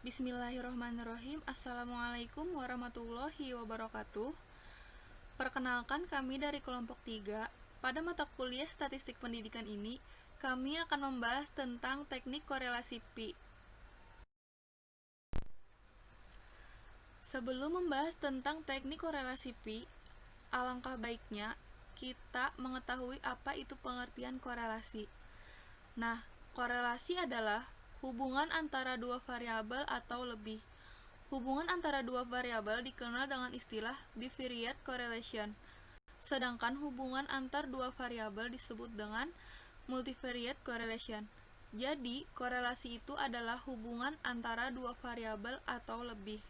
Bismillahirrahmanirrahim. Assalamualaikum warahmatullahi wabarakatuh. Perkenalkan, kami dari kelompok 3. Pada mata kuliah Statistik Pendidikan ini, kami akan membahas tentang teknik korelasi pi. Sebelum membahas tentang teknik korelasi pi, alangkah baiknya kita mengetahui apa itu pengertian korelasi. Nah, korelasi adalah hubungan antara dua variabel atau lebih. Hubungan antara dua variabel dikenal dengan istilah bivariate correlation. Sedangkan hubungan antar dua variabel disebut dengan multivariate correlation. Jadi, korelasi itu adalah hubungan antara dua variabel atau lebih.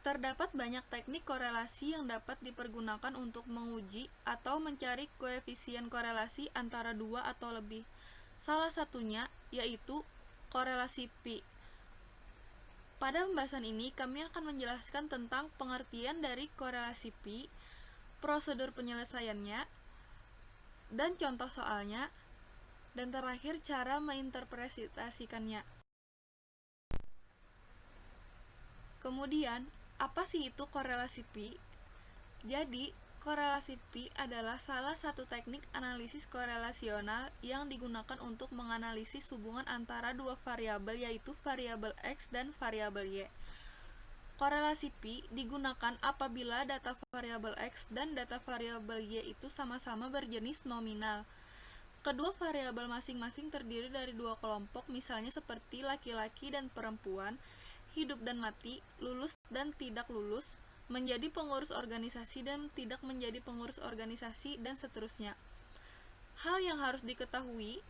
Terdapat banyak teknik korelasi yang dapat dipergunakan untuk menguji atau mencari koefisien korelasi antara dua atau lebih. Salah satunya yaitu korelasi pi. Pada pembahasan ini, kami akan menjelaskan tentang pengertian dari korelasi pi, prosedur penyelesaiannya, dan contoh soalnya, dan terakhir cara menginterpretasikannya. Kemudian, apa sih itu korelasi pi? Jadi, korelasi pi adalah salah satu teknik analisis korelasional yang digunakan untuk menganalisis hubungan antara dua variabel, yaitu variabel X dan variabel Y. Korelasi pi digunakan apabila data variabel X dan data variabel Y itu sama-sama berjenis nominal. Kedua variabel masing-masing terdiri dari dua kelompok, misalnya seperti laki-laki dan perempuan, hidup dan mati, lulus dan tidak lulus, menjadi pengurus organisasi dan tidak menjadi pengurus organisasi, dan seterusnya. Hal yang harus diketahui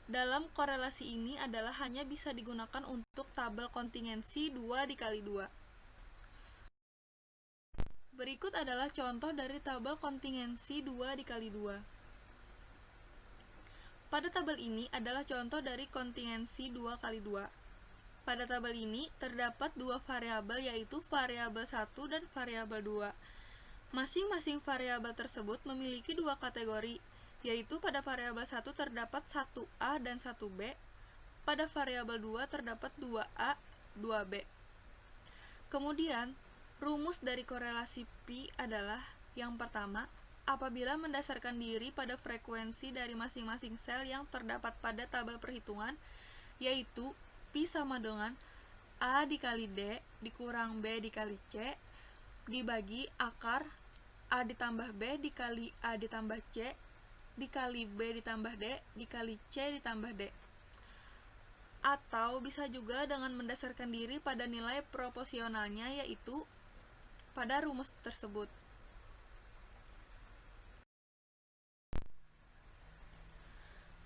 dalam korelasi ini adalah hanya bisa digunakan untuk tabel kontingensi 2 × 2. Berikut adalah contoh dari tabel kontingensi 2 × 2. Pada tabel ini adalah contoh dari kontingensi 2 × 2. Pada tabel ini terdapat dua variabel, yaitu variabel 1 dan variabel 2. Masing-masing variabel tersebut memiliki dua kategori, yaitu pada variabel 1 terdapat 1A dan 1B, pada variabel 2 terdapat 2A, 2B. Kemudian, rumus dari korelasi pi adalah yang pertama, apabila mendasarkan diri pada frekuensi dari masing-masing sel yang terdapat pada tabel perhitungan, yaitu pi sama dengan A dikali D dikurang B dikali C dibagi akar A ditambah B dikali A ditambah C dikali B ditambah D dikali C ditambah D. Atau bisa juga dengan mendasarkan diri pada nilai proporsionalnya, yaitu pada rumus tersebut.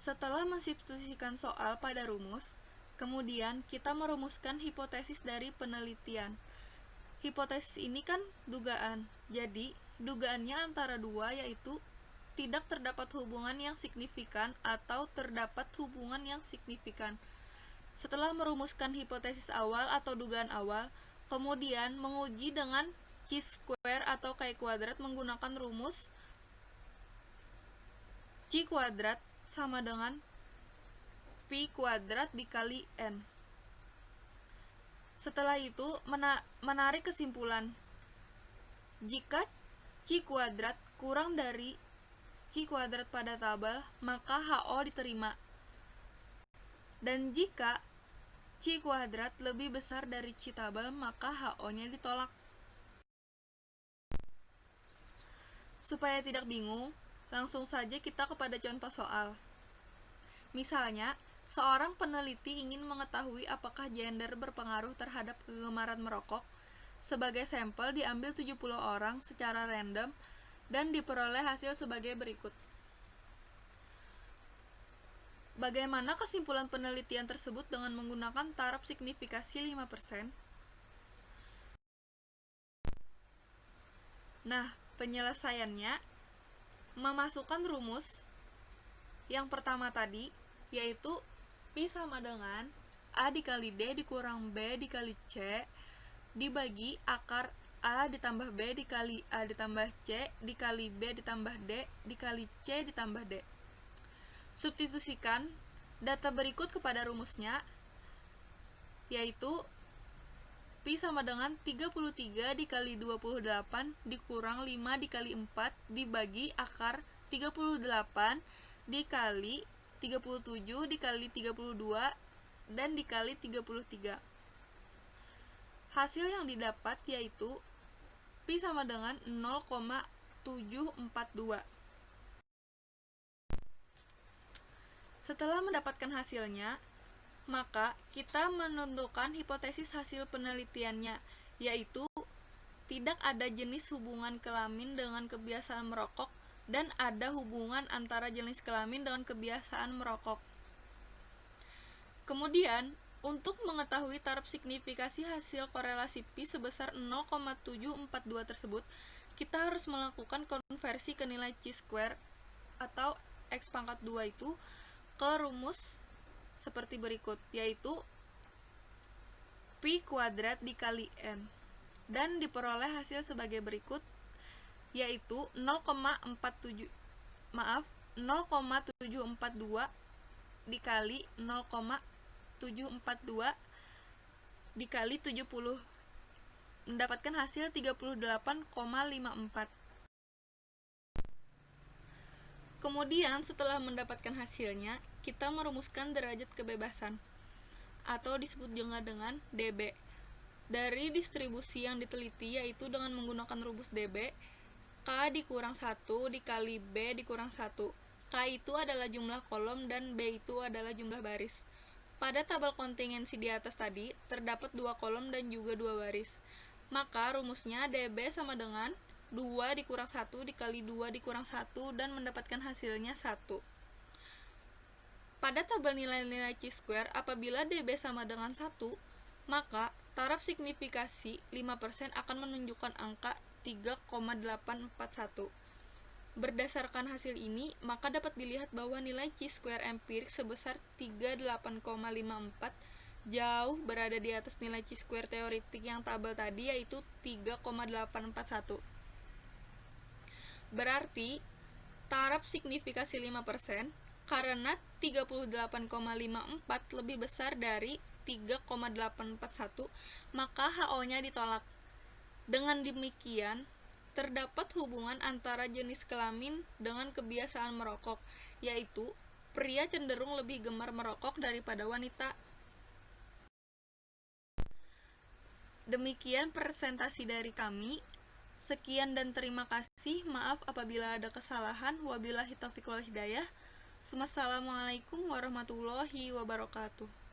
Setelah mensubstitusikan soal pada rumus, kemudian kita merumuskan hipotesis dari penelitian. Hipotesis ini kan dugaan, jadi dugaannya antara dua, yaitu tidak terdapat hubungan yang signifikan atau terdapat hubungan yang signifikan. Setelah merumuskan hipotesis awal atau dugaan awal, kemudian menguji dengan chi-square atau chi-kuadrat menggunakan rumus chi-kuadrat sama dengan pi kuadrat dikali n. Setelah itu menarik kesimpulan. Jika chi kuadrat kurang dari chi kuadrat pada tabel, maka HO diterima. Dan jika chi kuadrat lebih besar dari chi tabel, maka HO-nya ditolak. Supaya tidak bingung, langsung saja kita kepada contoh soal. Misalnya, seorang peneliti ingin mengetahui apakah gender berpengaruh terhadap kegemaran merokok. Sebagai sampel diambil 70 orang secara random dan diperoleh hasil sebagai berikut. Bagaimana kesimpulan penelitian tersebut dengan menggunakan taraf signifikasi 5%? Nah, penyelesaiannya memasukkan rumus yang pertama tadi, yaitu pi sama dengan A dikali D dikurang B dikali C dibagi akar A ditambah B dikali A ditambah C dikali B ditambah D dikali C ditambah D. Substitusikan data berikut kepada rumusnya, yaitu Pi sama dengan 33 dikali 28 dikurang 5 dikali 4 dibagi akar 38 dikali 37 dikali 32 dan dikali 33. Hasil yang didapat yaitu Pi sama dengan 0,742. Setelah mendapatkan hasilnya, maka kita menentukan hipotesis hasil penelitiannya, yaitu tidak ada jenis hubungan kelamin dengan kebiasaan merokok dan ada hubungan antara jenis kelamin dengan kebiasaan merokok. Kemudian, untuk mengetahui taraf signifikasi hasil korelasi Pi sebesar 0,742 tersebut, kita harus melakukan konversi ke nilai chi-square atau X pangkat 2 itu ke rumus seperti berikut, yaitu Pi kuadrat dikali N, dan diperoleh hasil sebagai berikut, yaitu 0,742 dikali 0,742 dikali 70, mendapatkan hasil 38,54. Kemudian setelah mendapatkan hasilnya, kita merumuskan derajat kebebasan atau disebut juga dengan dB dari distribusi yang diteliti, yaitu dengan menggunakan rumus dB, K dikurang 1 dikali B dikurang 1. K itu adalah jumlah kolom dan B itu adalah jumlah baris. Pada tabel kontingensi di atas tadi terdapat 2 kolom dan juga 2 baris. Maka rumusnya dB sama dengan 2 dikurang 1 dikali 2 dikurang 1 dan mendapatkan hasilnya 1. Pada tabel nilai-nilai chi-square, apabila dB sama dengan 1, maka taraf signifikasi 5% akan menunjukkan angka 3,841. Berdasarkan hasil ini, maka dapat dilihat bahwa nilai chi-square empirik sebesar 38,54 jauh berada di atas nilai chi-square teoretik yang tabel tadi, yaitu 3,841. Berarti taraf signifikasi 5% karena 38,54 lebih besar dari 3,841, maka HO-nya ditolak. Dengan demikian, terdapat hubungan antara jenis kelamin dengan kebiasaan merokok, yaitu pria cenderung lebih gemar merokok daripada wanita. Demikian presentasi dari kami. Sekian dan terima kasih. Maaf apabila ada kesalahan. Wabillahi taufiq wal hidayah. Wassalamualaikum warahmatullahi wabarakatuh.